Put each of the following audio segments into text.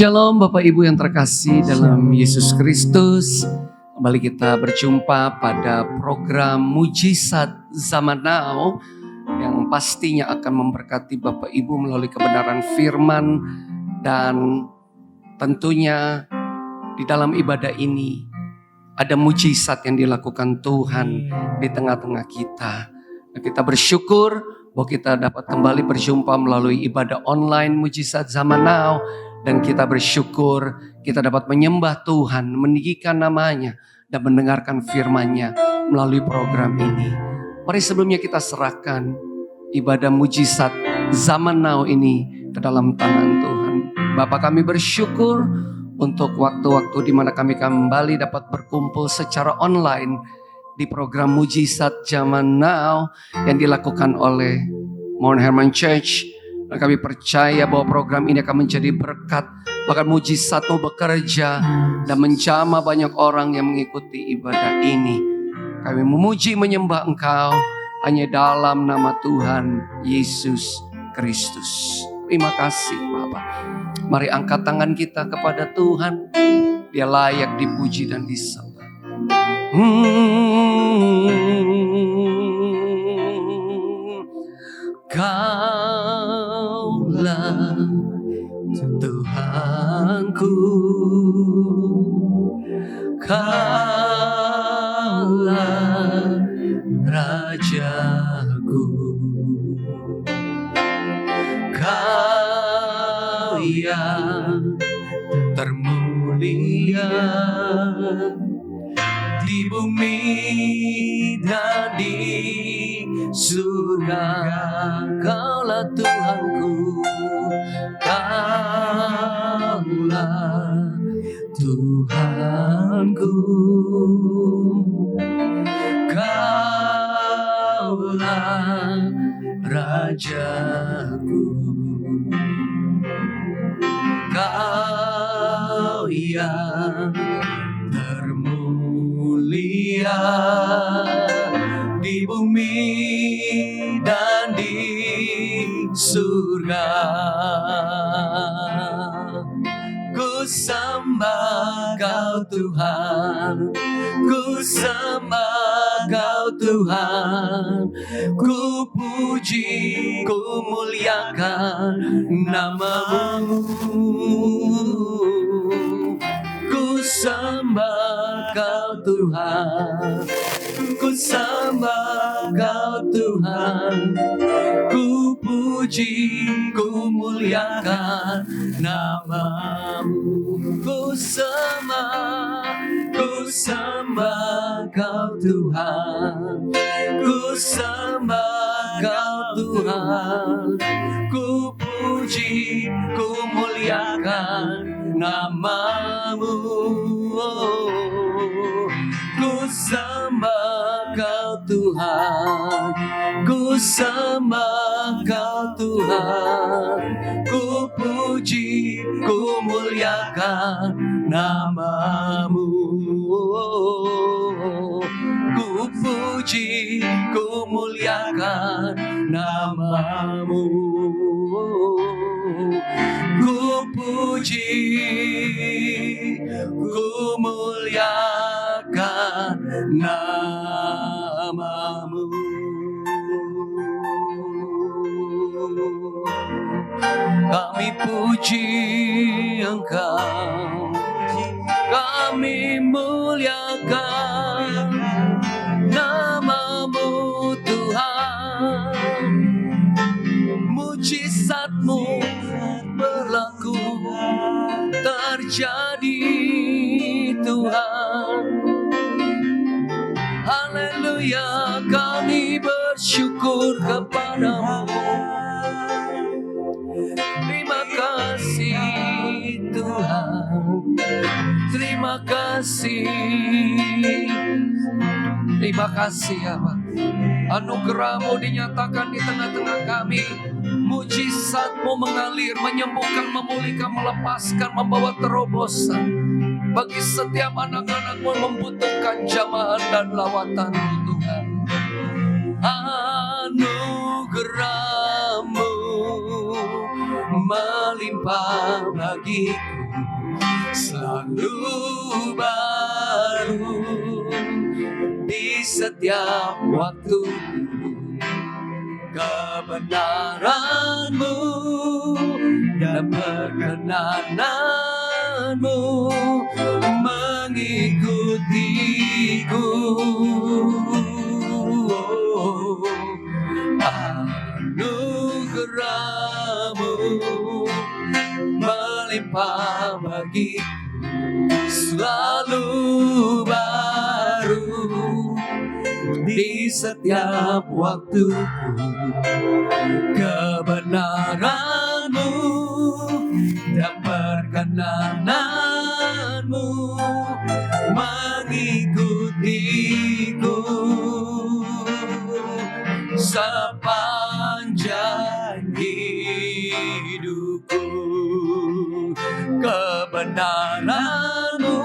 Shalom Bapak Ibu yang terkasih dalam Yesus Kristus. Kembali kita berjumpa pada program Mujizat Zaman Now yang pastinya akan memberkati Bapak Ibu melalui kebenaran firman. Dan tentunya di dalam ibadah ini ada mujizat yang dilakukan Tuhan di tengah-tengah kita. Dan kita bersyukur bahwa kita dapat kembali berjumpa melalui ibadah online Mujizat Zaman Now. Dan kita bersyukur kita dapat menyembah Tuhan, meninggikan namanya, dan mendengarkan firman-Nya melalui program ini. Mari sebelumnya kita serahkan ibadah mujizat zaman now ini ke dalam tangan Tuhan. Bapa, kami bersyukur untuk waktu-waktu di mana kami kembali dapat berkumpul secara online di program Mujizat Zaman Now yang dilakukan oleh Mount Hermon Church. Dan kami percaya bahwa program ini akan menjadi berkat, bahkan mujizat-Mu bekerja dan menjamah banyak orang yang mengikuti ibadah ini. Kami memuji menyembah Engkau hanya dalam nama Tuhan Yesus Kristus. Terima kasih Bapa. Mari angkat tangan kita kepada Tuhan. Dia layak dipuji dan disembah. Kaulah Tuhanku, Kaulah Rajaku, Kau yang termulia di bumi dan di surga. Kaulah Tuhanku, Kaulah Tuhanku, Kaulah Rajaku, Kau yang termulia di bumi dan di surga. Ku sembah Kau Tuhan, ku sembah Kau Tuhan, ku puji, ku muliakan nama-Mu. Ku sembah Kau Tuhan, ku sembah Kau Tuhan, ku puji, ku muliakan nama-Mu. Ku sembah Kau Tuhan, ku sembah Kau Tuhan, ku puji, ku muliakan nama-Mu. Ku sembah Kau Tuhan, ku sembah Kau Tuhan, ku puji, ku muliakan nama-Mu. Ku puji, ku muliakan nama-Mu. Ku puji, ku muliakan nama-Mu. Kami puji Engkau, kami muliakan nama-Mu Tuhan. Mujizat-Mu berlaku terjadi Tuhan. Haleluya, kami bersyukur kepada-Mu. Terima kasih Tuhan, terima kasih. Terima kasih ya Pak. Anugerah-Mu dinyatakan di tengah-tengah kami. Mujizat-Mu mengalir, menyembuhkan, memulihkan, melepaskan, membawa terobosan. Bagi setiap anak-anak-Mu membutuhkan jamahan dan lawatan-Mu Tuhan. Anugerah-Mu melimpah bagiku. selalu baru di setiap waktu. Kebenaran-Mu dan perkenananmu mengikutiku. Anugerah-Mu melimpah bagiku, selalu baru di setiap waktu. Kebenaran-Mu dan perkenananmu mengikutiku sepanjang hidupku. Kebenaran-Mu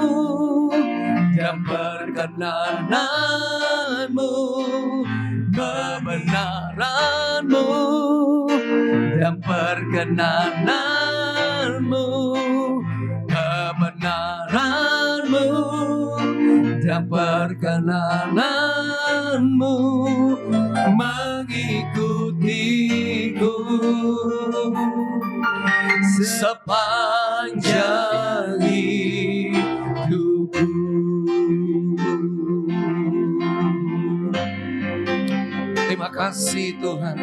dan perkenananmu, kebenaran-Mu dan perkenananmu, kebenaran-Mu dan perkenananmu mengikutiku sepanjang hidupku. Terima kasih Tuhan.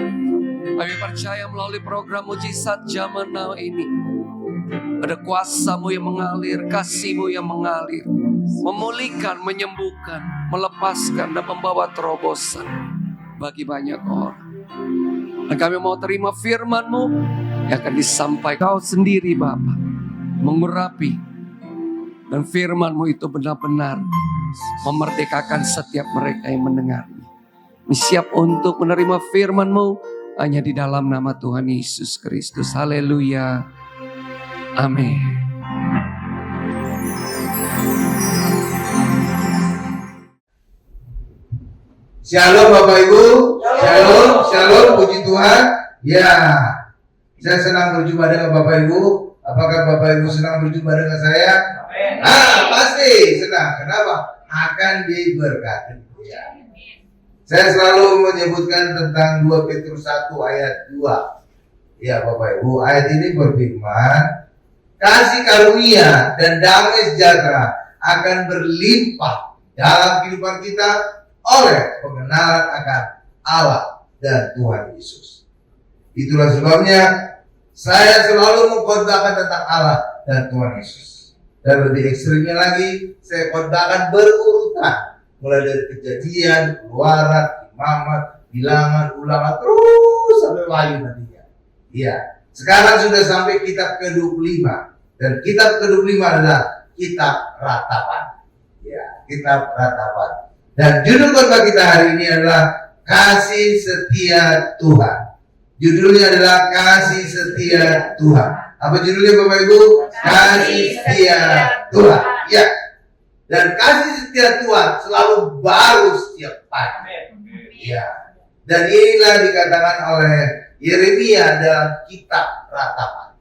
Kami percaya melalui program Mujizat Zaman Now ini ada kuasa-Mu yang mengalir, kasih-Mu yang mengalir, memulihkan, menyembuhkan, melepaskan dan membawa terobosan bagi banyak orang. Dan kami mau terima firman-Mu yang akan disampaikan Kau sendiri Bapa, mengurapi, dan firman-Mu itu benar-benar memerdekakan setiap mereka yang mendengarnya. Siap untuk menerima firman-Mu hanya di dalam nama Tuhan Yesus Kristus. Haleluya. Amin. Shalom Bapak Ibu. Shalom, shalom, puji Tuhan. Ya, saya senang berjumpa dengan Bapak Ibu. Apakah Bapak Ibu senang berjumpa dengan saya? Amin. Pasti senang. Kenapa? Akan diberkati. Ya. Saya selalu menyebutkan tentang 2 Petrus 1 ayat 2. Ya Bapak Ibu, ayat ini berfirman, kasih karunia dan damai sejahtera akan berlimpah dalam kehidupan kita oleh pengenalan akan Allah dan Tuhan Yesus. Itulah sebabnya saya selalu mengkhotbahkan tentang Allah dan Tuhan Yesus. Dan lebih ekstrimnya lagi, saya khotbahkan berurutan. Mulai dari Kejadian, Keluaran, Imamat, Bilangan, Ulangan, terus sampai Wahyu nantinya. Iya, sekarang sudah sampai kitab ke-25. Dan kitab ke-25 adalah kitab Ratapan. Ya, kitab Ratapan. Dan judul khotbah kita hari ini adalah Kasih Setia Tuhan. Judulnya adalah Kasih Setia Tuhan. Apa judulnya Bapak Ibu? Kasih Setia Tuhan. Ya. Dan kasih setia Tuhan selalu baru setiap pagi. Ya. Dan inilah dikatakan oleh Yeremia dalam kitab Ratapan.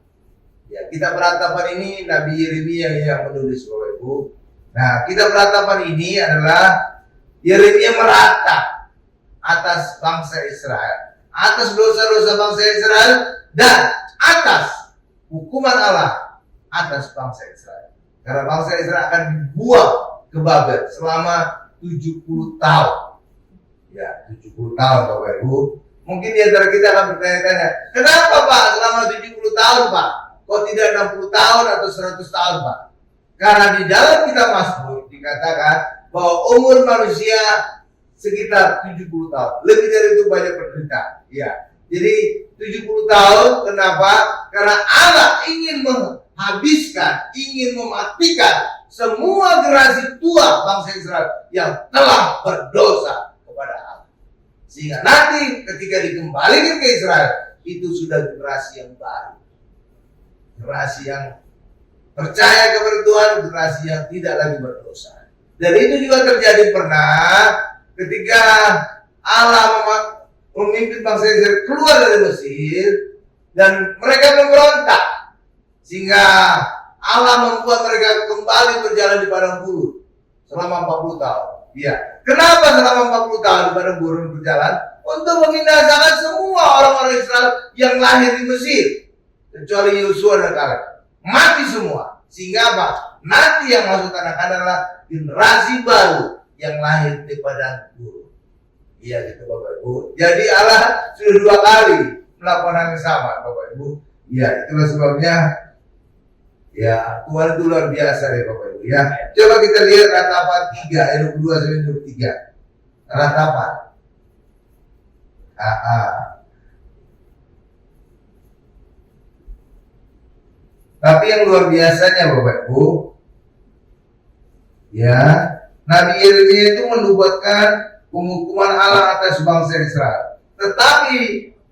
Ya, kitab Ratapan ini Nabi Yeremia yang menulis Bapak Ibu. Nah, kitab Ratapan ini adalah Yeremia meratap atas bangsa Israel, atas dosa-dosa bangsa Israel, dan atas hukuman Allah atas bangsa Israel. Karena bangsa Israel akan dibuang ke Babel selama 70 tahun. Ya, 70 tahun Bapak Ibu. Mungkin di antara kita akan bertanya-tanya, kenapa Pak selama 70 tahun Pak? Kok tidak 60 tahun atau 100 tahun Pak? Karena di dalam kitab Mazmur dikatakan bahwa umur manusia sekitar 70 tahun. Lebih dari itu banyak penderitaan. Ya. Jadi 70 tahun, kenapa? Karena Allah ingin menghabiskan, ingin mematikan semua generasi tua bangsa Israel yang telah berdosa kepada Allah. Sehingga nanti ketika dikembalikan ke Israel, itu sudah generasi yang baru. Generasi yang percaya kepada Tuhan, generasi yang tidak lagi berdosa. Dan itu juga terjadi pernah ketika Allah memimpin bangsa Israel keluar dari Mesir dan mereka memberontak. Sehingga Allah membuat mereka kembali berjalan di padang gurun selama 40 tahun. Iya. Kenapa selama 40 tahun di padang gurun berjalan? Untuk membinasakan semua orang-orang Israel yang lahir di Mesir, kecuali Yosua dan Kaleb. Mati semua. Sehingga apa? Nanti yang masuk tanah Kanaan adalah generasi baru yang lahir di padang gurun. Iya gitu Bapak Ibu. Jadi Allah sudah 2 kali melakukan hal yang sama Bapak Ibu. Iya, itulah sebabnya ya Tuhan itu luar biasa deh Bapak Ibu ya. Coba kita lihat Ratapan 3 ayat 22 sampai 23. Ratapan. Tapi yang luar biasanya Bapak Ibu, ya, Nabi Yeremia itu menubuatkan penghukuman Allah atas bangsa Israel. Tetapi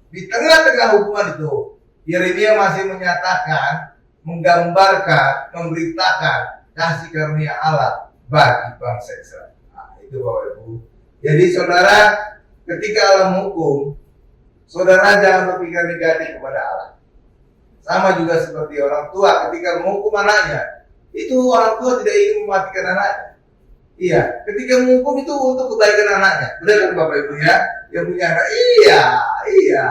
di tengah-tengah hukuman itu, Yeremia masih menyatakan, menggambarkan, memberitakan kasih karunia Allah bagi bangsa Israel. Nah, itu Bapak Ibu. Jadi saudara, ketika Allah menghukum, saudara jangan berpikir negatif kepada Allah. Sama juga seperti orang tua ketika menghukum anaknya, itu orang tua tidak ingin mematikan anaknya. Iya, ketika menghukum itu untuk kebaikan anaknya. Benar kan Bapak Ibu ya? Yang punya anak, iya.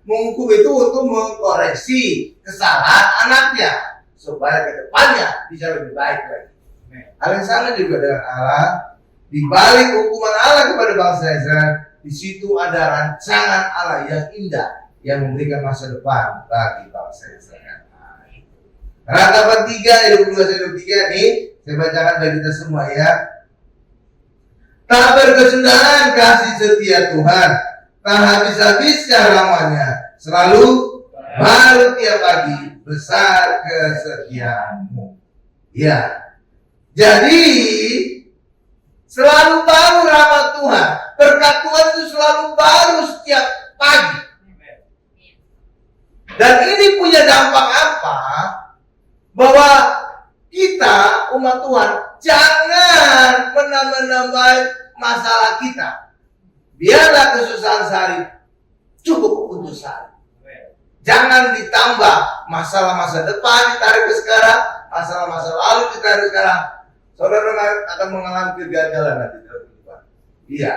Menghukum itu untuk mengkoreksi kesalahan anaknya supaya ke depannya bisa lebih baik lagi. Hal yang sama juga dengan Allah. Di balik hukuman Allah kepada bangsa Israel, di situ ada rancangan Allah yang indah yang memberikan masa depan bagi bangsa Israel. Ratapan 3 ayat 22-23 nih, saya bacakan bagi kita semua ya. Tak berkesudahan kasih setia Tuhan, tak habis-habis rahmatnya, selalu baru tiap pagi, besar kesetiaanmu. Ya, jadi selalu baru rahmat Tuhan, berkat Tuhan itu selalu baru setiap pagi. Dan ini punya dampak apa? Bahwa kita umat Tuhan jangan menambah-nambah masalah kita. Biarlah kesusahan sehari cukup untuk sehari. Jangan ditambah masalah masa depan ditarik ke sekarang, masalah masa lalu ditarik ke sekarang. Saudara akan mengalami kegagalan nanti dalam kehidupan. Iya.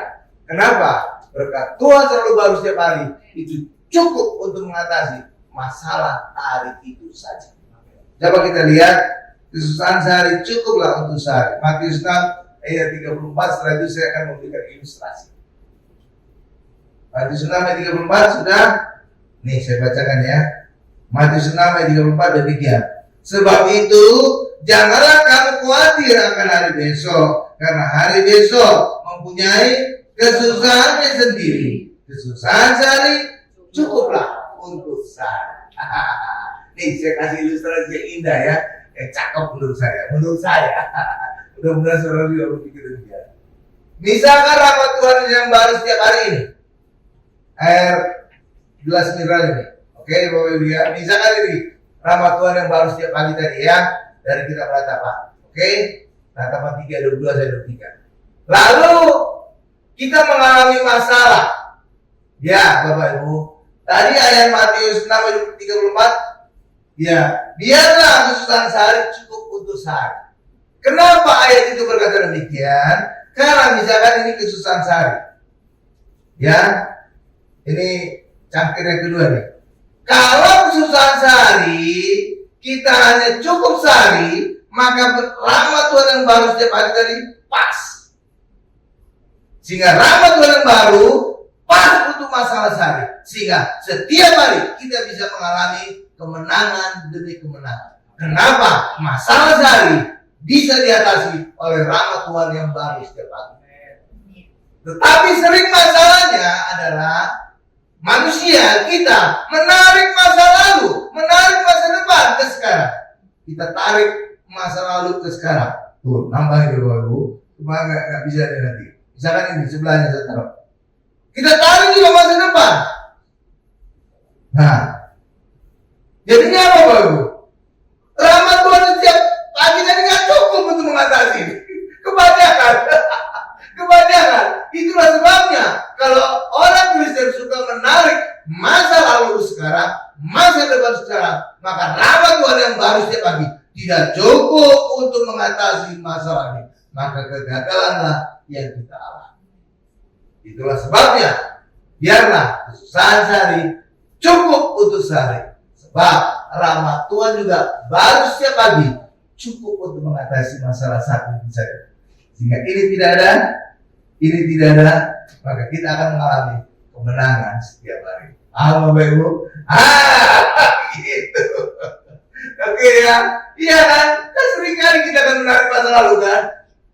Kenapa? Berkat Tuhan selalu baru setiap hari itu cukup untuk mengatasi masalah hari itu saja. Coba kita lihat kesusahan sehari cukuplah untuk sehari. Matius 6 ayat 34. Setelah itu saya akan memberikan ilustrasi. Matius 6 ayat 34 sudah. Nih saya bacakan ya. Matius 6 ayat 34 demikian. Sebab itu janganlah kamu khawatir akan hari besok, karena hari besok mempunyai kesusahannya sendiri. Kesusahan sehari cukuplah untuk sehari. Nih saya kasih ilustrasi yang indah ya, yang cakep menurut saya. Mudah-mudahan saudara juga berpikir demikian. Misalkan rahmat Tuhan yang baru setiap hari ini, air gelas mineral ini, oke Bapak Ibu ya. Misalkan ini rahmat Tuhan yang baru setiap pagi tadi ya, dari kitab Ratapan, oke? Ratapan 3 22 sampai 23. Lalu kita mengalami masalah, ya Bapak Ibu. Tadi ayat Matius 6 ayat 34. Ya, biarlah kesusahan sehari cukup untuk sehari. Kenapa ayat itu berkata demikian? Karena misalkan ini kesusahan sehari. Ya, ini cangkir yang kedua nih. Kalau kesusahan sehari kita hanya cukup sehari, maka rahmat Tuhan yang baru setiap hari tadi pas. Sehingga rahmat Tuhan yang baru pas untuk masalah sehari. Sehingga setiap hari kita bisa mengalami kemenangan demi kemenangan. Kenapa? Masalah sehari bisa diatasi oleh rahmat Tuhan yang baru setiap hari. Tetapi sering masalahnya adalah manusia kita menarik masa lalu, menarik masa depan ke sekarang. Kita tarik masa lalu ke sekarang. Tuh, nambahin dulu Ibu. Cuma nggak bisa deh nanti. Misalkan ini sebelahnya saya taruh. Kita tarik juga masa depan. Nah, jadinya apa Bapak Ibu? Rahmat Tuhan setiap pagi tadi nggak cukup untuk mengatasi ini. Kebanyakan. Itulah sebabnya kalau orang Kristen suka menarik masa lalu sekarang, masa depan sekarang, maka rahmat Tuhan yang baru setiap pagi tidak cukup untuk mengatasi masalah ini, maka kegagalanlah yang kita alami. Itulah sebabnya, biarlah kesusahan sehari cukup untuk sehari. Sebab rahmat Tuhan juga baru setiap pagi, cukup untuk mengatasi masalah saat ini saja. Sehingga ini tidak ada, maka kita akan mengalami kemenangan setiap hari. Halo Bapak Ibu. Gitu. Oke ya. Iya kan? Kan seringkali kita akan menarik masa lalu kan.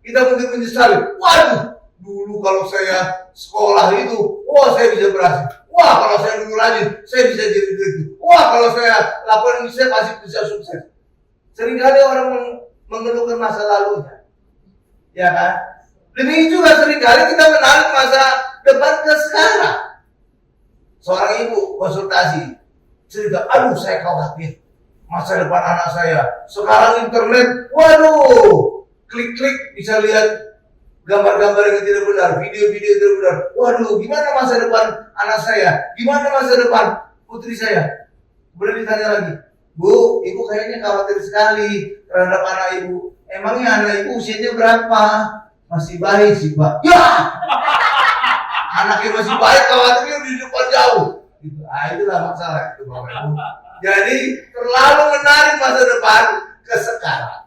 Kita mungkin menyesali. Waduh, dulu kalau saya sekolah itu, wah saya bisa berhasil. Wah kalau saya dulu rajin, saya bisa jadi begitu. Wah kalau saya lakukan ini, saya pasti bisa sukses. Seringkali orang mengeluhkan masa lalunya. Ya kan? Demikian juga seringkali kita menarik masa depan ke sekarang. Seorang ibu konsultasi, cerita, aduh saya khawatir masa depan anak saya. Sekarang internet, waduh, klik-klik bisa lihat gambar-gambar yang tidak benar, video-video yang tidak benar. Waduh, gimana masa depan anak saya? Gimana masa depan putri saya? Kemudian ditanya lagi, Bu, ibu kayaknya khawatir sekali terhadap anak ibu. Emangnya anak ibu usianya berapa? Masih bayi sih, Pak. Ya! Anaknya masih baik, khawatirnya di depan jauh. Gitu. Itulah masalah itu Bapak Ibu. Jadi terlalu menarik masa depan ke sekarang.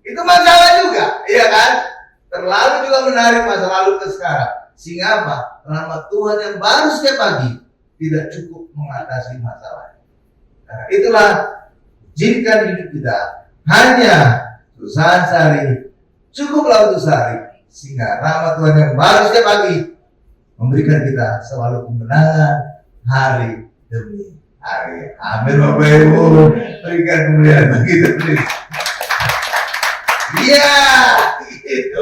Itu masalah juga, iya kan? Terlalu juga menarik masa lalu ke sekarang. Sehingga apa? Rahmat Tuhan yang baru setiap pagi tidak cukup mengatasi masalah. Nah, itulah jika hidup kita hanya kesusahan sehari, cukuplah untuk sehari. Sehingga rahmat Tuhan yang baru setiap pagi memberikan kita selalu kemenangan hari demi hari. Amin Bapak Ibu. Berikan kemuliaan bagi kita. Iya, gitu.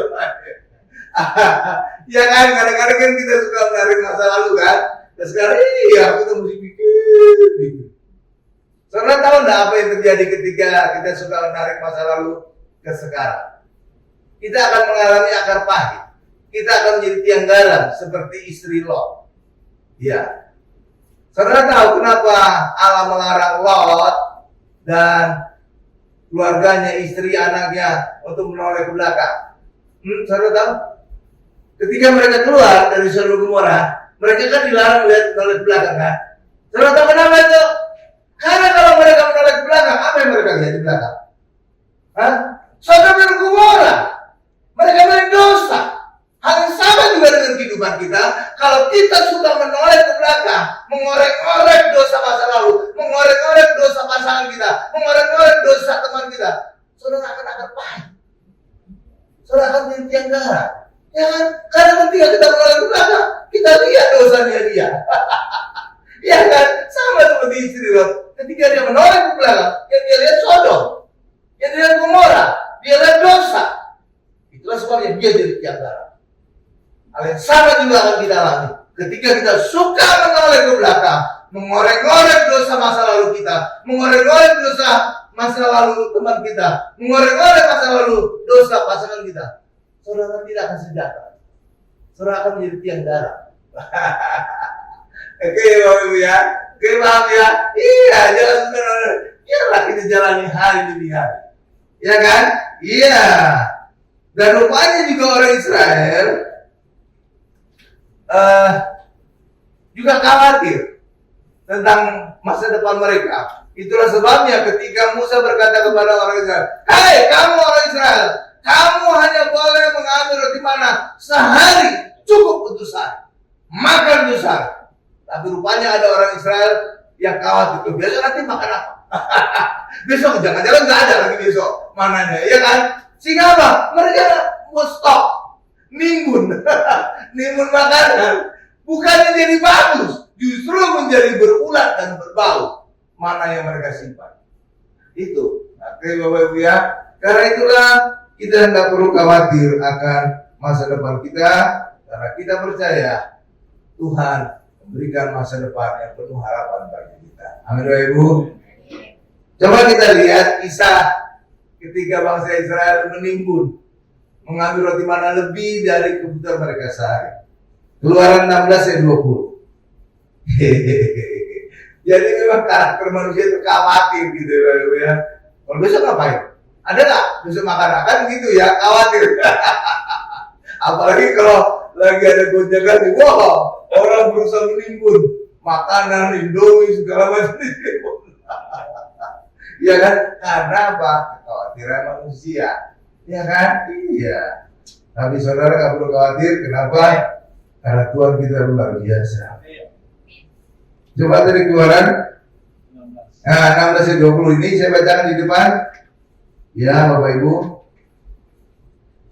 Ya kan, kadang-kadang kan kita suka menarik masa lalu kan. Dan sekarang iya kita mesti pikir. Saudara tahu enggak apa yang terjadi ketika kita suka menarik masa lalu ke sekarang? Kita akan mengalami akar pahit. Kita akan menjadi tiang garam seperti istri Lot. Ya. Saudara tahu kenapa Allah melarang Lot dan keluarganya, istri, anaknya untuk menoleh ke belakang? Saudara tahu? Ketika mereka keluar dari Sodom Gomora, mereka kan dilarang menoleh ke belakang kan? Saudara tahu kenapa itu? Karena kalau mereka menoleh ke belakang, apa yang mereka lihat di belakang? Hah? Sodom dan Gomora. Mereka berdosa. Hal yang sama juga dengan kehidupan kita. Kalau kita sudah menoleh ke belakang, mengorek-ngorek dosa masa lalu, mengorek-ngorek dosa pasangan kita, mengorek-ngorek dosa teman kita, saudara akan pahit. Saudara akan menjadi tiang garam. Ya kan? Karena ketika kita menoleh ke belakang, kita lihat dosanya dia. Ya kan? Sama seperti istri Lot. Ketika dia menoleh ke belakang, yang dia lihat Sodom, yang dia lihat Gomora, dia lihat dosa. Itulah sebabnya dia jadi tiang garam. Hal yang sama juga akan kita alami. Ketika kita suka menoleh ke belakang, mengorek-ngorek dosa masa lalu kita, mengorek-ngorek dosa masa lalu teman kita, mengorek-ngorek masa lalu dosa pasangan kita, saudara tidak akan sejahtera. Saudara akan menjadi tiang garam. Oke Bapak Ibu ya, oke paham ya? Iya, jangan sebenarnya. Biarlah kita jalani hari demi hari. Ya kan? Iya. Dan rupanya juga orang Israel juga khawatir tentang masa depan mereka. Itulah sebabnya ketika Musa berkata kepada orang Israel, "Hei kamu orang Israel, kamu hanya boleh mengambil roti mana sehari, cukup untuk sehari, makan untuk sehari." Tapi rupanya ada orang Israel yang khawatir, besok nanti makan apa? Besok jangan-jangan nggak ada lagi besok mananya, ya kan? Sehingga apa? Mereka mau stok, nimbun, nimbun makanan. Bukannya jadi bagus, justru menjadi berulat dan berbau mana yang mereka simpan. Itu, oke Bapak Ibu ya. Karena itulah kita nggak perlu khawatir akan masa depan kita, karena kita percaya Tuhan memberikan masa depan yang penuh harapan bagi kita. Amin Bapak Ibu. Coba kita lihat kisah ketika bangsa Israel menimbun, mengambil roti mana lebih dari kebutuhan mereka sehari. Keluaran 16 ayat 20. Jadi memang karakter manusia itu khawatir gitu ya. Kalau besok ngapain? Ada nggak besok makan kan gitu ya, khawatir. Apalagi kalau lagi ada gonjangan, wah orang berusaha menimbun makanan Indomie segala macam. Iya kan? Karena apa? Kekhawatiran manusia. Iya kan? Iya. Tapi saudara nggak perlu khawatir. Kenapa? Karena Tuhan kita luar biasa. Coba dari Keluaran 16-20 ini saya bacakan di depan. Ya Bapak Ibu,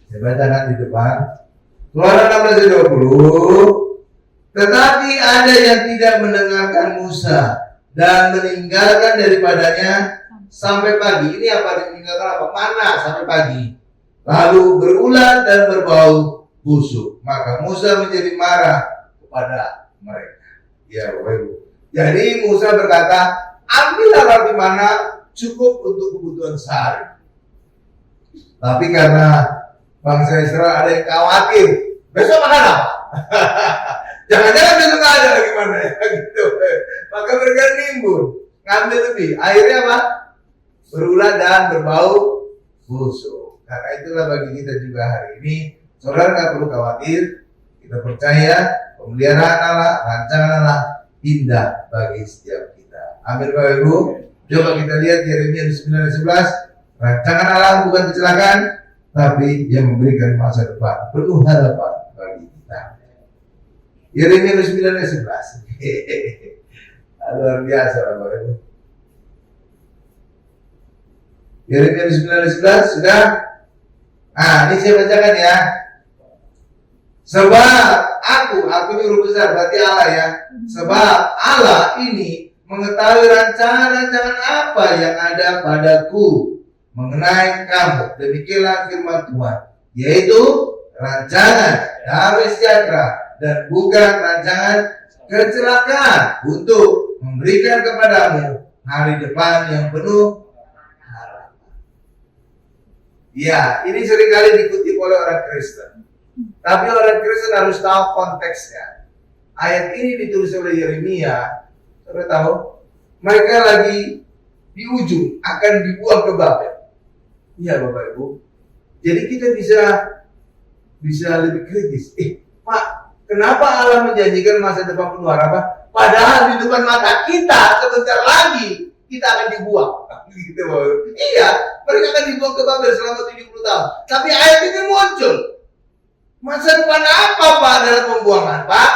saya bacakan di depan. Keluaran 16-20. Tetapi ada yang tidak mendengarkan Musa dan meninggalkan daripadanya sampai pagi. Ini apa meninggalkan apa? Mana sampai pagi. Lalu berulat dan berbau busuk. Maka Musa menjadi marah kepada mereka. Ya Bapak Ibu. Jadi Musa berkata, ambillah roti mana cukup untuk kebutuhan sehari. Tapi karena bangsa Israel ada yang khawatir, besok makan apa? Jangan-jangan besok nggak ada lagi mana ya gitu. Maka mereka nimbun, ngambil lebih. Akhirnya apa? Berulat dan berbau busuk. Karena itulah bagi kita juga hari ini, saudara nggak perlu khawatir. Kita percaya pemeliharaan Allah, rancangan Allah indah bagi setiap kita. Amin Bapak Ibu. Coba kita lihat Yeremia 9:11. Rancangan Allah bukan kecelakaan, tapi yang memberikan masa depan penuh harapan bagi kita. Yeremia 9:11. Luar biasa Bapak Ibu. Yeremia 9:11 sudah. Ini saya bacakan ya. Sebab aku ini huruf besar berarti Allah ya. Sebab Allah ini mengetahui rancangan-rancangan apa yang ada padaku mengenai kamu. Demikianlah firman Tuhan, yaitu rancangan damai sejahtera dan bukan rancangan kecelakaan, untuk memberikan kepadamu hari depan yang penuh harapan. Ya, ini seringkali dikutip oleh orang Kristen. Tapi orang Kristen harus tahu konteksnya. Ayat ini ditulis oleh Yeremia. Saudara tahu, mereka lagi di ujung akan dibuang ke Babel. Iya Bapak Ibu. Jadi kita bisa lebih kritis. Pak, kenapa Allah menjanjikan masa depan penuh harapan? Padahal di depan mata kita sebentar lagi kita akan dibuang. Gitu, Bapak Ibu. Iya, mereka akan dibuang ke Babel selama 70 tahun. Tapi ayat ini muncul. Masa depan apa Pak dalam pembuangan Pak?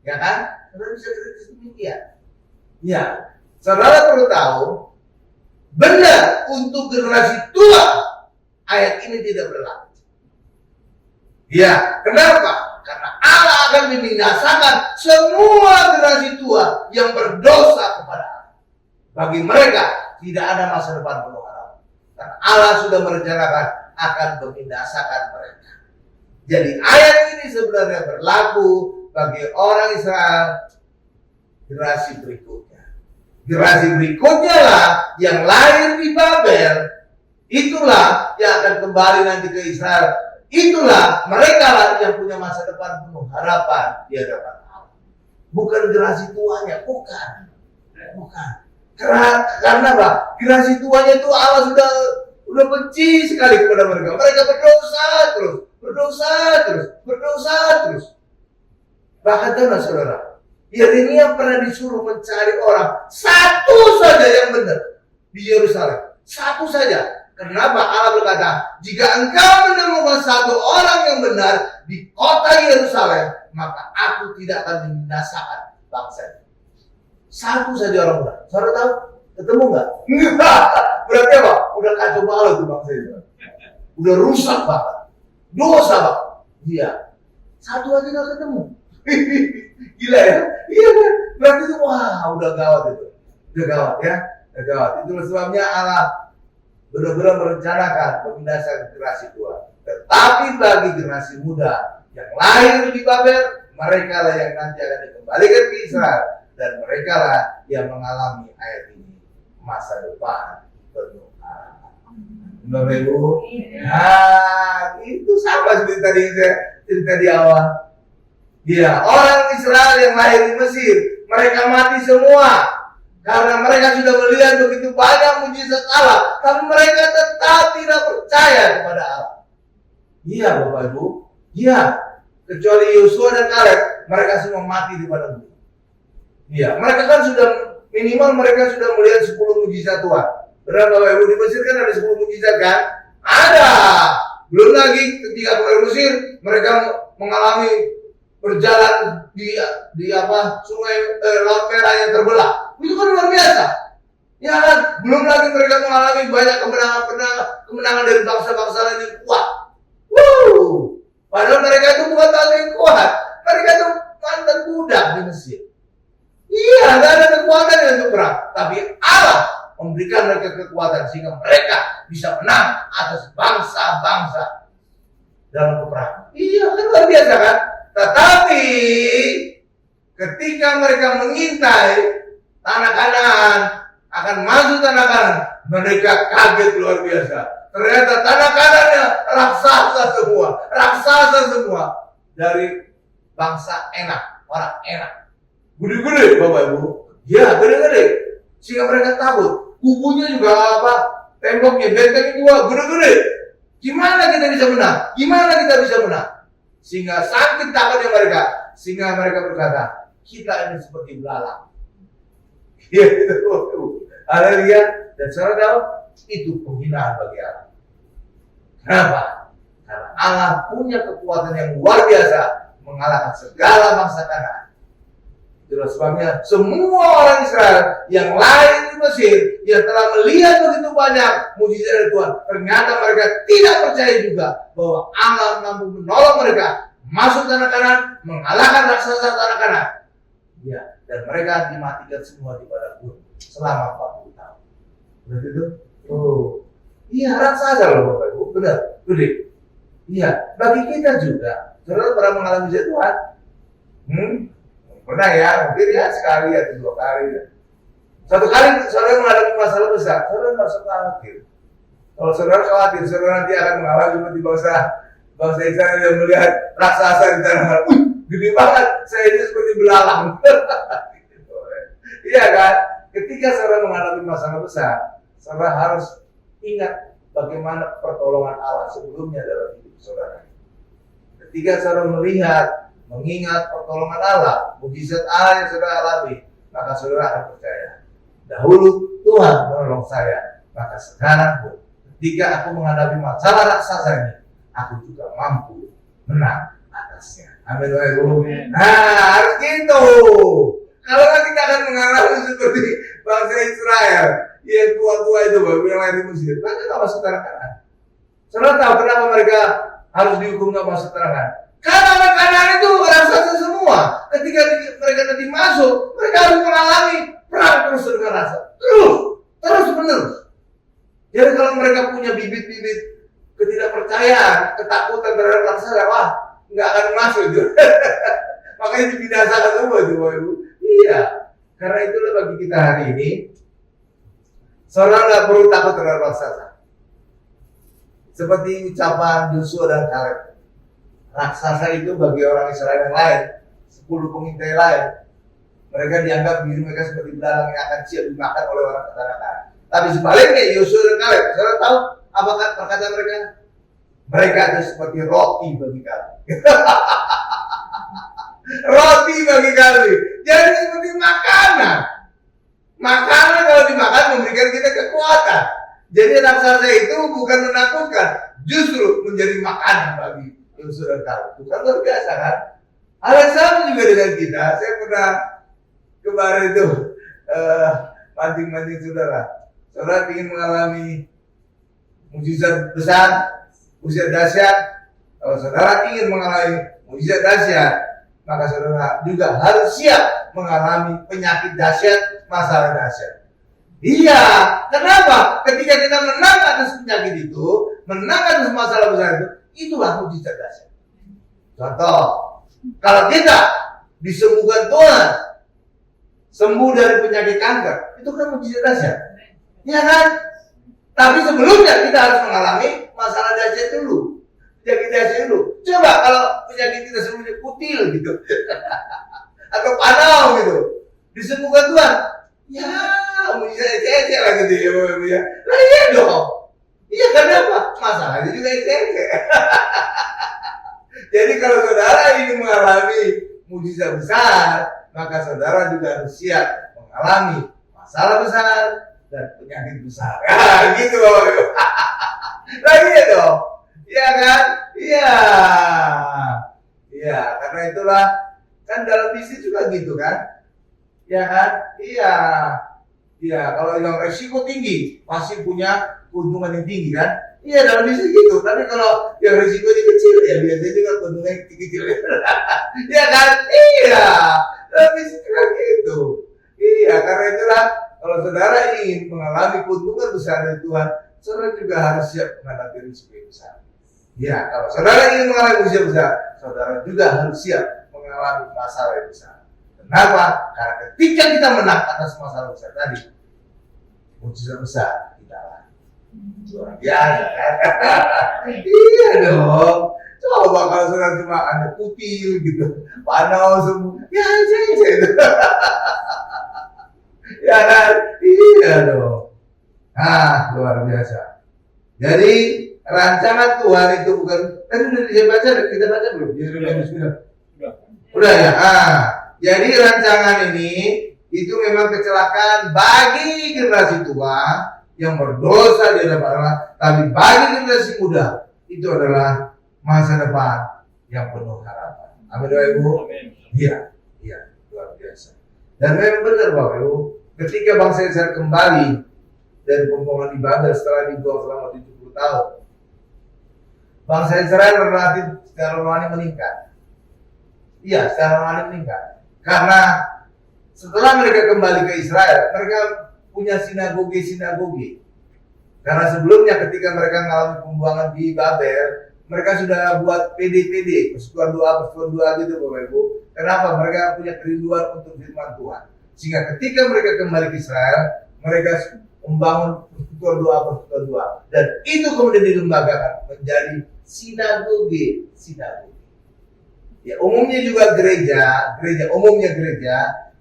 Ya kan? Saudara bisa kritis demikian. Ya, saudara perlu tahu, benar untuk generasi tua ayat ini tidak berlaku. Ya, kenapa? Karena Allah akan membinasakan semua generasi tua yang berdosa kepada Allah. Bagi mereka tidak ada masa depan penuh harapan. Karena Allah sudah merencanakan akan membinasakan mereka. Jadi ayat ini sebenarnya berlaku bagi orang Israel generasi berikutnya. Generasi berikutnya lah yang lahir di Babel. Itulah yang akan kembali nanti ke Israel. Itulah mereka lah yang punya masa depan penuh harapan di hadapan Allah. Bukan generasi tuanya, bukan. Karena apa? Generasi tuanya itu Allah sudah benci sekali kepada mereka. Mereka berdosa terus. Bahkan tahu saudara, Yeremia pernah disuruh mencari orang satu saja yang benar di Yerusalem. Satu saja. Kenapa Allah berkata, jika engkau menemukan satu orang yang benar di kota Yerusalem, maka aku tidak akan membinasakan bangsa. Satu saja orang benar. Saudara tahu? Ketemu nggak? Enggak. Berarti apa? Udah kacau balau tuh bangsa itu. Udah rusak banget. Dosa banget. Iya. Satu aja nggak ketemu. Gila ya? Iya kan? Berarti itu wah udah gawat itu. Udah gawat ya. Udah gawat. Itulah sebabnya Allah benar-benar merencanakan pemindahan generasi tua. Tetapi bagi generasi muda yang lahir di Babel, mereka lah yang nanti akan dikembalikan ke Israel. Dan mereka lah yang mengalami ayat ini. Masa depan penuh harapan. Bapak Ibu, itu sama seperti tadi saya cerita di awal. Ya, orang Israel yang lahir di Mesir, mereka mati semua Karena mereka sudah melihat begitu banyak mujizat Allah, tapi mereka tetap tidak percaya kepada Allah. Iya Bapak Ibu, iya. Kecuali Yosua dan Kaleb, mereka semua mati di padang gurun. Iya, mereka kan sudah minimal mereka sudah melihat 10 mujizat Tuhan. Benar Bapak Ibu, di Mesir kan ada 10 mujizat kan? Ada. Belum lagi ketika keluar Mesir, mereka mengalami berjalan di sungai Laut Merah yang terbelah. Itu kan luar biasa. Ya kan? Belum lagi mereka mengalami banyak kemenangan dari bangsa-bangsa lain yang kuat. Padahal mereka itu bukan bangsa yang kuat. Mereka itu mantan budak di Mesir. Iya, tidak ada kekuatan untuk perang. Tapi Allah memberikan mereka kekuatan sehingga mereka bisa menang atas bangsa-bangsa dalam peperangan. Iya, kan luar biasa kan? Tetapi ketika mereka mengintai tanah Kanaan, akan masuk tanah Kanaan, mereka kaget luar biasa. Ternyata tanah Kanaannya raksasa semua dari bangsa enak, orang enak. Gede-gede Bapak Ibu. Ya, gede-gede. Sehingga mereka takut. Kubunya juga temboknya, bentengnya juga gede-gede. Gimana kita bisa menang? Sehingga sakit takutnya mereka. Sehingga mereka berkata, kita ini seperti belalang. Ya, itu. Haleluya. Dan saudara tahu, itu penghinaan bagi Allah. Kenapa? Karena Allah punya kekuatan yang luar biasa mengalahkan segala bangsa Kanaan. Itulah sebabnya semua orang Israel yang lain di Mesir yang telah melihat begitu banyak mujizat dari Tuhan, ternyata mereka tidak percaya juga bahwa Allah mampu menolong mereka masuk tanah Kanaan, mengalahkan raksasa tanah Kanaan. Ya, dan mereka dimatikan semua di padang gurun selama 40 tahun. Betul itu? Oh, iya raksasa loh Bapak Ibu, benar, gede. Iya, bagi kita juga. Saudara pernah mengalami mujizat Tuhan? Pernah ya, mungkin ya sekali atau 2 kali ya. Satu kali saudara menghadapi masalah besar, saudara nggak usah khawatir. Kalau saudara khawatir, saudara nanti akan mengalami seperti bangsa Israel yang melihat raksasa di tanah Kanaan. Gede banget, saya ini seperti belalang. Iya kan? Ketika saudara mengalami masalah besar, saudara harus ingat bagaimana pertolongan Allah sebelumnya dalam hidup saudara. Ketika saudara mengingat pertolongan Allah, mujizat Allah yang saudara alami, maka saudara akan percaya. Dahulu Tuhan menolong saya, maka sekarang pun ketika aku menghadapi masalah raksasa ini, aku juga mampu menang atasnya. Amin. Nah, harus gitu. Kalau kita akan mengalami seperti bangsa Israel yang tua-tua itu, yang lain di Mesir, mereka nggak masuk tanah Kanaan. Saudara tahu kenapa mereka harus dihukum nggak masuk tanah Kanaan? Karena orang Kanaan itu raksasa semua. Ketika mereka nanti masuk, mereka harus mengalami perang terus dengan raksasa. Terus menerus. Jadi kalau mereka punya bibit-bibit ketidakpercayaan, ketakutan terhadap raksasa, wah, nggak akan masuk itu. Makanya dibinasakan semua itu, Bapak Ibu. Iya. Karena itulah bagi kita hari ini, saudara nggak perlu takut terhadap raksasa. Seperti ucapan Yosua dan Kaleb. Raksasa itu bagi orang Israel yang lain, 10 pengintai lain, mereka dianggap diri mereka seperti belalang yang akan siap dimakan oleh orang Kanaan. Tapi sebaliknya Yosua dan Kaleb, saudara tahu apa perkataan mereka? Mereka itu seperti roti bagi kami. Roti bagi kami. Jadi seperti makanan. Makanan kalau dimakan memberikan kita kekuatan. Jadi raksasa itu bukan menakutkan, justru menjadi makanan bagi Yosua dan Kaleb. Bukan luar biasa kan? Hal yang sama juga dengan kita. Saya pernah kemarin itu mancing-mancing saudara. Saudara ingin mengalami mujizat besar, mujizat dahsyat. Kalau saudara ingin mengalami mujizat dahsyat, maka saudara juga harus siap mengalami penyakit dahsyat, masalah dahsyat. Iya, kenapa? Ketika kita menang atas penyakit itu, menang atas masalah besar itu, itulah mujizat dahsyat. Contoh, kalau kita disembuhkan Tuhan, sembuh dari penyakit kanker, itu kan mujizat dahsyat. Ya kan? Tapi sebelumnya kita harus mengalami masalah dahsyat dulu. Penyakit dahsyat dulu. Coba kalau penyakit kita sebelumnya kutil gitu. Atau panau gitu. Disembuhkan Tuhan. Ya, mujizat ece-ece lagi dia Bapak Ibu ya. Lah iya dong. Iya kenapa? Masalahnya juga ece-ece. Jadi kalau saudara ingin mengalami mujizat besar, maka saudara juga harus siap mengalami masalah besar dan penyakit besar. Ya, gitu Bapak Ibu. Lah iya dong. Iya kan? Iya. Iya, karena itulah kan dalam bisnis juga gitu kan? Iya kan? Iya. Iya, kalau yang resiko tinggi pasti punya keuntungan yang tinggi kan? Iya, dalam bisnis gitu. Tapi kalau yang resikonya kecil ya biasanya juga keuntungan kecil. Iya kan? Iya. Dalam bisnis juga gitu. Iya, karena itulah kalau saudara ingin mengalami keuntungan besar dari Tuhan, saudara juga harus siap menghadapi risiko yang besar. Ya, kalau saudara ingin mengalami mujizat besar, saudara juga harus siap mengalami masalah yang besar. Kenapa? Karena ketika kita menang atas masalah besar tadi, mujizat besar kita alami. Luar biasa kan? Iya dong. Coba kalau saudara cuma ada putih gitu, panas semua, ya aja itu. Ya kan? Iya dong. Nah, luar biasa. Jadi rancangan Tuhan itu bukan. Tadi udah kita baca belum? Udah ya. Jadi rancangan ini itu memang kecelakaan bagi generasi tua yang berdosa di hadapan Allah, tapi bagi generasi muda itu adalah masa depan yang penuh harapan. Amin Bapak Ibu. Iya, luar biasa. Dan memang benar Bapak Ibu, ketika bangsa Israel kembali dari pembuangan di Babel setelah dibuang selama 70 tahun, bangsa Israel relatif secara rohani meningkat. Iya, secara rohani meningkat. Karena setelah mereka kembali ke Israel, mereka punya sinagoge. Karena sebelumnya ketika mereka mengalami pembuangan di Babel, mereka sudah buat PD, persekutuan doa gitu Bapak Ibu. Kenapa? Mereka punya kerinduan untuk firman Tuhan. Sehingga ketika mereka kembali ke Israel, mereka membangun persekutuan doa. Dan itu kemudian dilembagakan menjadi sinagoge. Ya, umumnya juga gereja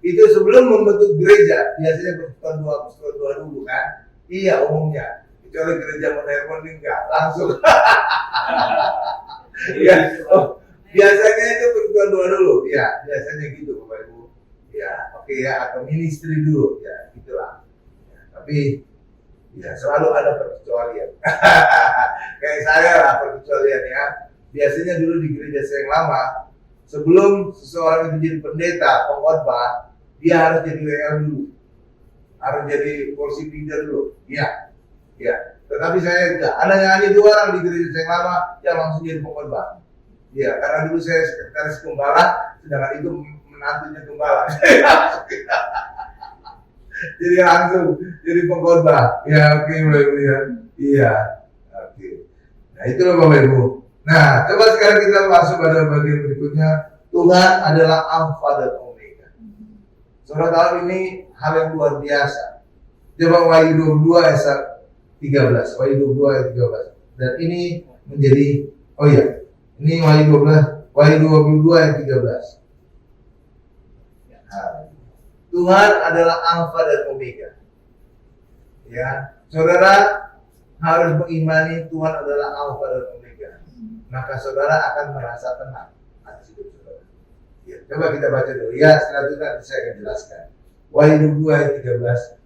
itu sebelum membentuk gereja biasanya persekutuan doa dulu kan? Iya umumnya. Kecuali gereja modern enggak langsung. Ya, biasanya itu persekutuan doa dulu. Ya, biasanya gitu Bapak Ibu. Ya, oke ya, atau ministry dulu ya, gitulah. Ya, tapi ya selalu ada perkecualian. Kayak saya lah perkecualian ya. Biasanya dulu di gereja saya yang lama, sebelum seseorang itu jadi pendeta, pengkhotbah, dia harus jadi WL dulu, harus jadi worship leader dulu. Iya. Tetapi saya tidak. Hanya 2 orang di gereja saya yang lama yang langsung jadi pengkhotbah. Iya, karena dulu saya sekretaris gembala, sedangkan itu menantunya gembala. Jadi langsung jadi pengkhotbah. Ya, oke, Bapak Ibu ya. Iya. Oke. Nah, itulah Bapak Ibu. Nah, coba sekarang kita masuk pada bagian berikutnya. Tuhan adalah Alfa dan Omega. Saudara tahu ini hal yang luar biasa. Coba Wahyu 22 ayat 13. Wahyu 22 ayat 13. Dan ini menjadi, ini Wahyu 22 ayat 13. Nah, Tuhan adalah Alfa dan Omega. Ya, saudara harus mengimani Tuhan adalah Alfa dan Omega. Maka saudara akan merasa tenang atas hidup saudara. Ya, coba kita baca dulu. Ya, selanjutnya saya akan jelaskan. Wahyu 2 ayat 13.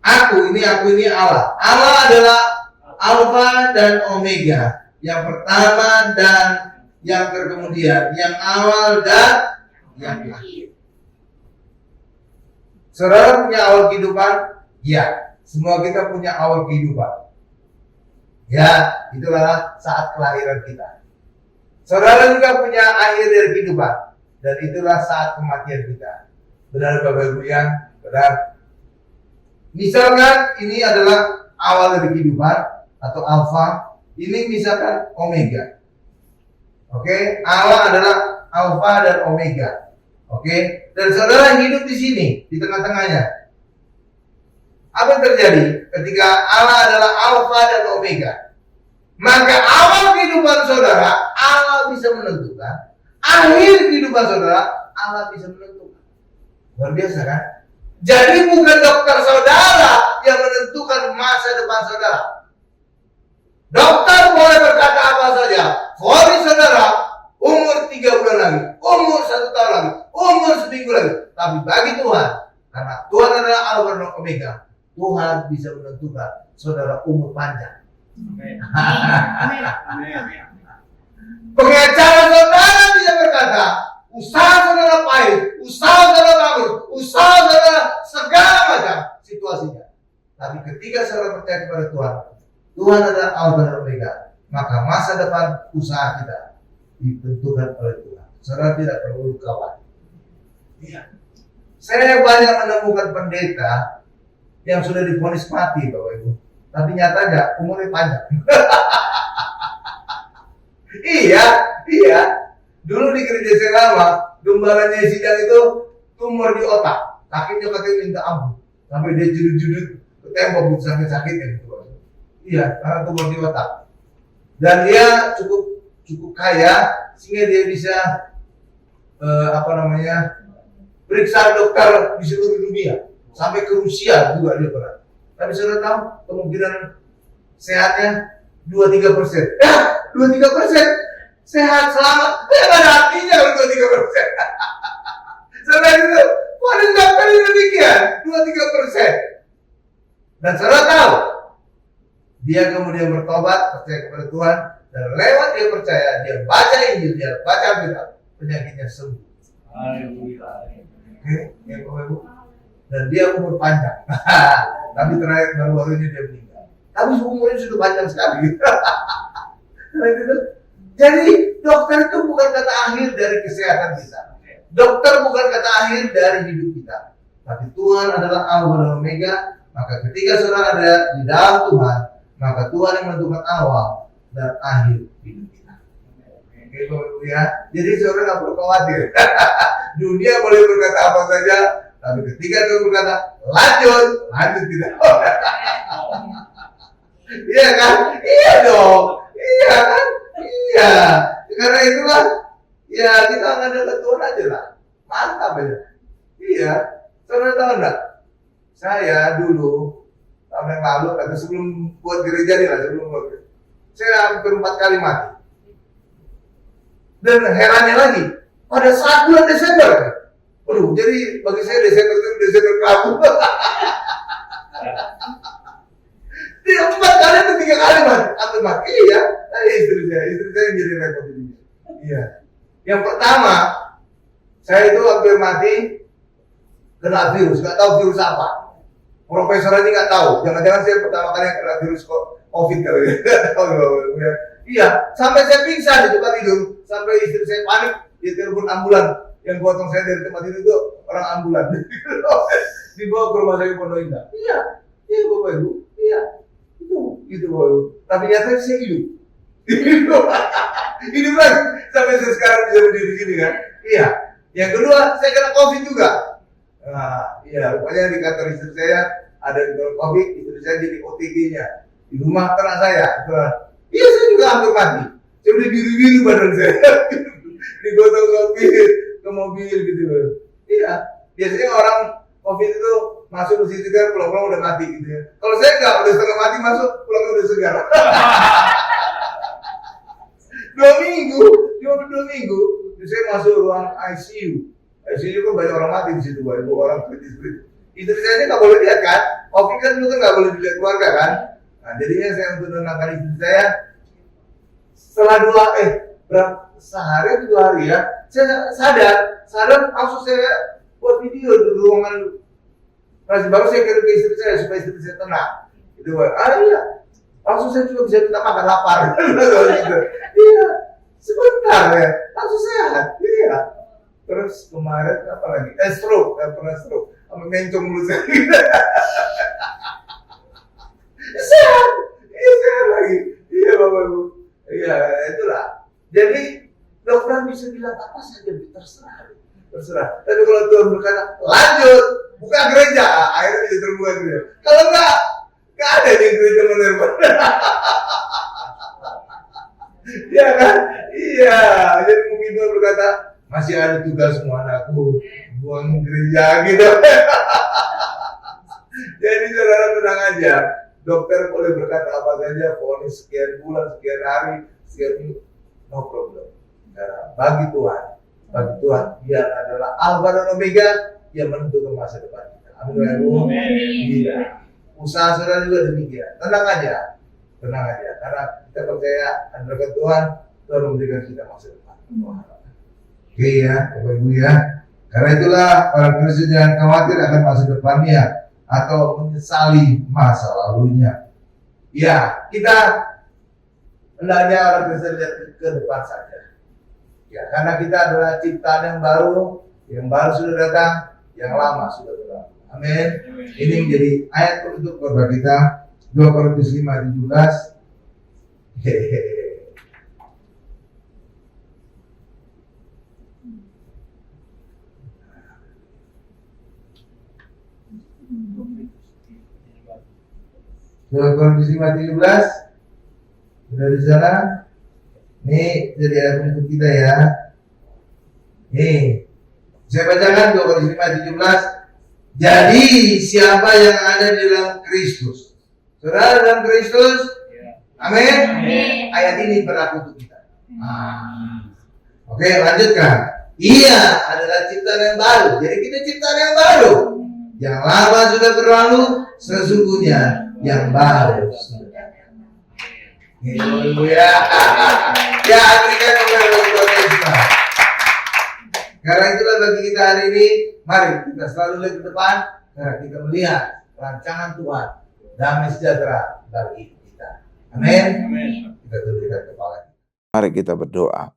Aku ini Allah. Allah adalah Alfa dan Omega, yang pertama dan yang terkemudian, yang awal dan yang akhir. Saudara punya awal kehidupan? Ya, semua kita punya awal kehidupan. Ya, itulah saat kelahiran kita. Saudara juga punya akhir dari kehidupan, dan itulah saat kematian kita. Benar Bapak Ibu yang benar. Misalkan ini adalah awal dari kehidupan atau alfa, ini misalkan omega. Oke, Allah adalah alfa dan omega. Oke, dan saudara hidup di sini, di tengah-tengahnya. Apa yang terjadi ketika Allah adalah alfa dan omega? Maka awal kehidupan saudara, Allah bisa menentukan. Akhir kehidupan saudara, Allah bisa menentukan. Luar biasa kan? Jadi bukan dokter saudara yang menentukan masa depan saudara. Dokter boleh berkata apa saja. Vonis saudara, umur 3 bulan lagi, umur 1 tahun lagi, umur seminggu lagi. Tapi bagi Tuhan, karena Tuhan adalah Alfa dan Omega, Tuhan bisa menentukan saudara umur panjang. Pengacara saudara bisa berkata, usaha saudara pahit, usaha saudara bangkrut, usaha saudara segala macam situasinya. Tapi ketika saudara percaya kepada Tuhan, Tuhan adalah Alfa dan Omega, maka masa depan usaha kita ditentukan oleh Tuhan. Saudara tidak perlu khawatir. Iya. Saya banyak menemukan pendeta yang sudah divonis mati, Bapak Ibu, tapi nyatanya umurnya panjang. Iya. Dulu di gereja saya lama, gembalanya sidang itu tumor di otak, sakitnya katanya minta ampun, sampai dia judut-judut ke tembok sampai sakitnya gitu. Iya, karena tumor di otak. Dan dia cukup kaya sehingga dia bisa periksa dokter di seluruh dunia, sampai ke Rusia juga dia pernah. Tapi sudah tahu kemungkinan sehatnya 2-3%. 2-3% sehat selamat. Tidak ada artinya kalau 2-3%. Selain itu, paling dokter ini demikian 2-3%. Dan saudara tahu, dia kemudian bertobat, percaya kepada Tuhan, dan lewat dia percaya, dia baca Injil, dia baca Alkitab, penyakitnya sembuh. Oke, ya Bapak Ibu. Dan dia umur panjang. Tapi terakhir baru-baru ini dia meninggal. Tapi umurnya sudah panjang sekali. Jadi dokter itu bukan kata akhir dari kesehatan kita. Dokter bukan kata akhir dari hidup kita. Tapi Tuhan adalah Alfa dan Omega. Maka ketika saudara ada di dalam Tuhan, maka Tuhan yang menentukan awal dan akhir hidup kita. Oke, Bapak Ibu ya. Jadi saudara nggak perlu khawatir. Dunia boleh berkata apa saja, tapi ketika Tuhan berkata lanjut tidak. Iya kan? Iya dong. Iya kan? Iya. Karena itulah ya kita akan dekat Tuhan aja lah. Mantap aja. Iya. Saudara tahu enggak? Saya dulu tahun yang lalu atau sebelum buat gereja nih lah, saya hampir 4 kali mati. Dan herannya lagi, pada saat bulan Desember. Waduh, jadi bagi saya Desember itu Desember kelabu. Dia 4 kali atau 3 kali hampir mati. Iya, istri saya jadi repot ini. Iya. Yang pertama, saya itu hampir mati kena virus, nggak tahu virus apa. Profesor aja nggak tahu. Jangan-jangan saya pertama kali yang kena virus COVID kali ya. Iya, sampai saya pingsan di tempat tidur, sampai istri saya panik, dia telepon ambulan. Yang potong saya dari tempat tidur itu orang ambulan. Dibawa ke rumah sakit Pondok Indah. Iya, Bapak Ibu. Iya, itu Bapak Ibu. Tapi nyatanya saya hidup. Hidup lagi sampai saya sekarang bisa berdiri di sini kan. Iya. Yang kedua, saya kena COVID juga. Nah, iya, rupanya di kantor istri saya ada COVID, istri saya jadi OTG-nya di rumah ternak saya. Iya, saya juga hampir mati. Saya udah biru-biru badan saya, digotong sopir ke mobil gitu. Iya, biasanya orang COVID itu masuk ke situ kan pulang-pulang udah mati gitu ya. Kalau saya enggak, udah setengah mati masuk, pulangnya udah segar. 2 minggu, cuma 2 minggu, saya masuk ruang ICU. ICU kan banyak orang mati di situ, Bapak Ibu, orang kritis. Istri saya ini nggak boleh lihat kan, COVID kan dulu kan nggak boleh dilihat keluarga kan. Nah jadinya saya untuk menenangkan istri saya, setelah sehari atau 2 hari ya, saya sadar langsung saya buat video di ruangan. Baru saya kirim ke istri saya supaya istri saya tenang. Itu iya, langsung saya juga bisa minta makan lapar. Iya, sebentar ya, langsung sehat. Iya. Terus kemarin apa lagi? Stroke, pernah stroke, sama mencong mulut saya. Sehat lagi. Iya Bapak Ibu. Iya, itulah. Jadi dokter bisa bilang apa saja, terserah. Tapi kalau Tuhan berkata lanjut, buka gereja, akhirnya bisa terbuka gereja. Kalau enggak ada di gereja menerima. Iya kan? Iya. Jadi mungkin Tuhan berkata masih ada tugas semua anakku buang gereja gitu. Jadi saudara tenang aja. Dokter boleh berkata apa saja, vonis sekian bulan, sekian hari, sekian minggu, no problem. Nah, bagi Tuhan, dia adalah Alfa dan Omega yang menentukan masa depan kita. Amin. Iya. Usaha saudara juga demikian. Tenang aja, karena kita percaya dan berkat Tuhan memberikan kita masa depan. Oke ya, Bapak Ibu ya. Karena itulah para Kristen jangan khawatir akan masa depannya atau menyesali masa lalunya. Ya, kita hendaknya orang Kristen lihat ke depan saja. Ya, karena kita adalah ciptaan yang baru sudah datang, yang lama sudah berlalu. Amin. Ini menjadi ayat penutup khotbah kita, 2 Korintus 5:17. Korintus 5:17 sudah di sana. Nih jadi ayat penutup kita ya. Nih saya bacakan 2 Korintus 5:17. Jadi siapa yang ada di dalam Kristus, saudara dalam Kristus, amin. Ayat ini berlaku untuk kita. Oke, lanjutkan. Ia adalah ciptaan yang baru. Jadi kita ciptaan yang baru. Yang lama sudah berlalu, sesungguhnya yang baru sudah datang. Ibu ya. Ya, berikan kepada Tuhan. Karena itulah bagi kita hari ini, mari kita selalu lihat ke depan, karena kita melihat rancangan Tuhan, damai sejahtera bagi kita. Amin. Kita tundukkan kepala. Mari kita berdoa.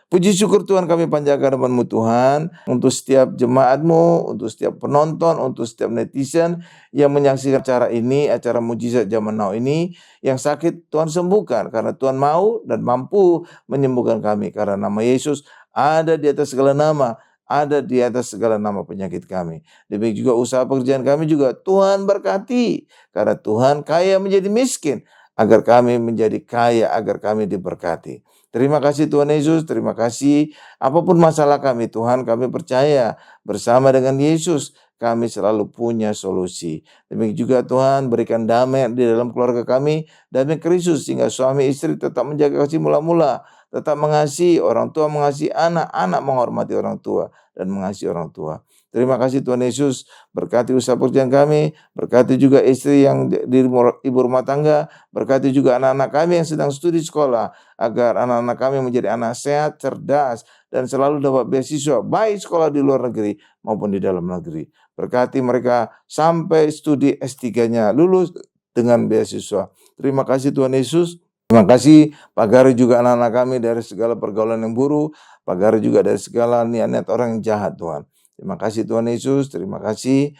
Puji syukur Tuhan kami panjatkan nama-Mu Tuhan, untuk setiap jemaat-Mu, untuk setiap penonton, untuk setiap netizen yang menyaksikan acara ini, acara Mujizat Zaman Now ini, yang sakit Tuhan sembuhkan, karena Tuhan mau dan mampu menyembuhkan kami, karena nama Yesus ada di atas segala nama, ada di atas segala nama penyakit kami. Demikian juga usaha pekerjaan kami juga Tuhan berkati, karena Tuhan kaya menjadi miskin, agar kami menjadi kaya, agar kami diberkati. Terima kasih Tuhan Yesus, terima kasih. Apapun masalah kami Tuhan, kami percaya bersama dengan Yesus kami selalu punya solusi. Demikian juga Tuhan berikan damai di dalam keluarga kami, damai Kristus, sehingga suami istri tetap menjaga kasih mula-mula, tetap mengasihi orang tua, mengasihi anak, anak menghormati orang tua dan mengasihi orang tua. Terima kasih Tuhan Yesus, berkati usaha pekerjaan kami, berkati juga istri yang di ibu rumah tangga, berkati juga anak-anak kami yang sedang studi sekolah, agar anak-anak kami menjadi anak sehat, cerdas, dan selalu dapat beasiswa, baik sekolah di luar negeri maupun di dalam negeri. Berkati mereka sampai studi S3-nya lulus dengan beasiswa. Terima kasih Tuhan Yesus. Terima kasih Pak Gari juga anak-anak kami dari segala pergaulan yang buruk, Pak Gari juga dari segala niat-niat orang yang jahat Tuhan. Terima kasih Tuhan Yesus, terima kasih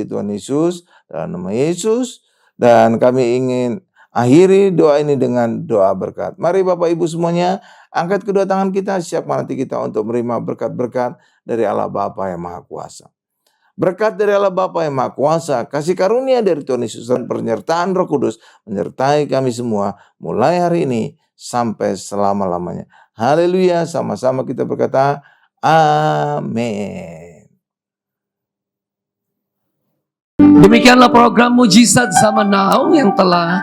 Tuhan Yesus, dalam nama Yesus. Dan kami ingin akhiri doa ini dengan doa berkat. Mari Bapak Ibu semuanya, angkat kedua tangan kita, siapkan hati kita untuk menerima berkat-berkat dari Allah Bapa yang Maha Kuasa. Berkat dari Allah Bapa yang Maha Kuasa, kasih karunia dari Tuhan Yesus dan penyertaan Roh Kudus menyertai kami semua mulai hari ini sampai selama-lamanya. Haleluya, sama-sama kita berkata, amin. Demikianlah program Mujizat Zaman Now yang telah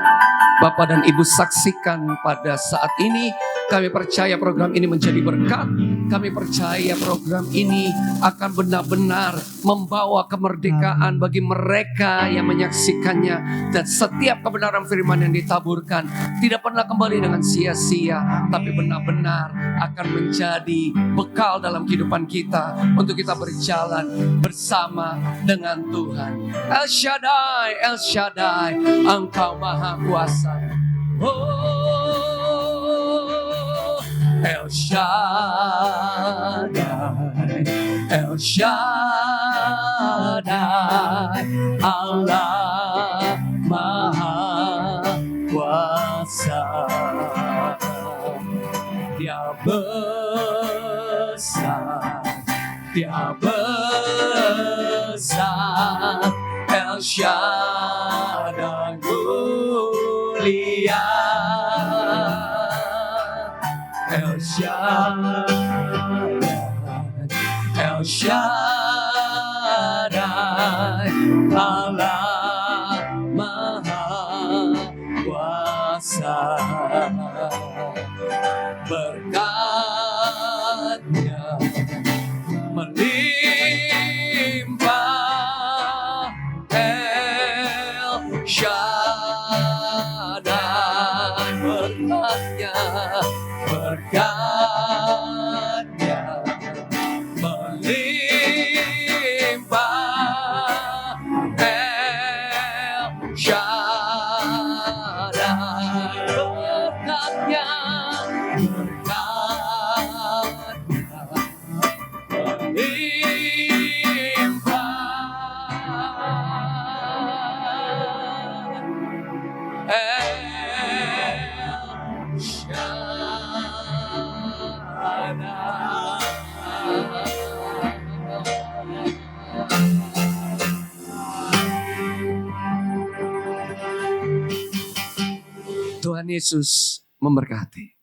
Bapak dan Ibu saksikan pada saat ini. Kami percaya program ini menjadi berkat. Kami percaya program ini akan benar-benar membawa kemerdekaan bagi mereka yang menyaksikannya. Dan setiap kebenaran firman yang ditaburkan tidak pernah kembali dengan sia-sia, tapi benar-benar akan menjadi bekal dalam kehidupan kita untuk kita berjalan bersama dengan Tuhan. El Shaddai, El Shaddai, Engkau Maha Kuasa. Oh, El Shaddai, El Shaddai, Allah Maha Kuasa. Dia besar, Dia besar, El Shaddai mulia, El Shaddai, El Shaddai, Allah Tuhan Yesus memberkati.